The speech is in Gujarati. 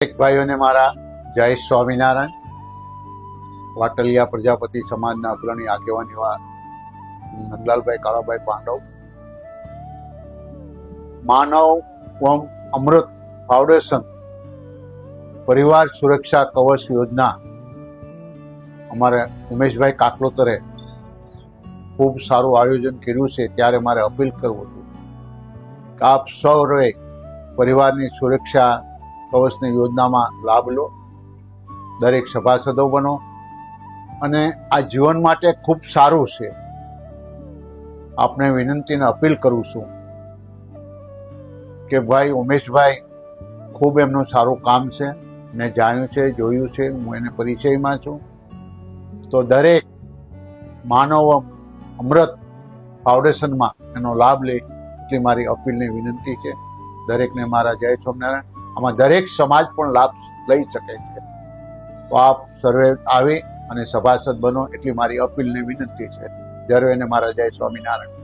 ભાઈઓને મારા જય સ્વામિનારાયણ. વાટલિયા પ્રજાપતિ સમાજના અગ્રણી આગેવાન એવા નંદલાલભાઈ કાળાભાઈ પાંડવ, માનવ અમૃત ફાઉન્ડેશન પરિવાર સુરક્ષા કવચ યોજના અમારે ઉમેશભાઈ કાકલોતરે ખૂબ સારું આયોજન કર્યું છે. ત્યારે મારે અપીલ કરવું છું કે આપ સૌએ પરિવારની સુરક્ષા કવચની યોજનામાં લાભ લો, દરેક સભાસદો બનો અને આ જીવન માટે ખૂબ સારું છે. આપને વિનંતીને અપીલ કરું છું કે ભાઈ ઉમેશભાઈ ખૂબ એમનું સારું કામ છે, મેં જાણ્યું છે, જોયું છે, હું એને પરિચયમાં છું. તો દરેક માનવ અમૃત ફાઉન્ડેશનમાં એનો લાભ લે એટલી મારી અપીલની વિનંતી છે. દરેકને મારા જય સ્વામિનારાયણ. આમાં દરેક સમાજ પણ લાભ લઈ શકે છે. તો આપ સર્વે આવી અને સભાસદ બનો એટલી મારી અપીલની વિનંતી છે. સર્વેને મારા જય સ્વામિનારાયણ.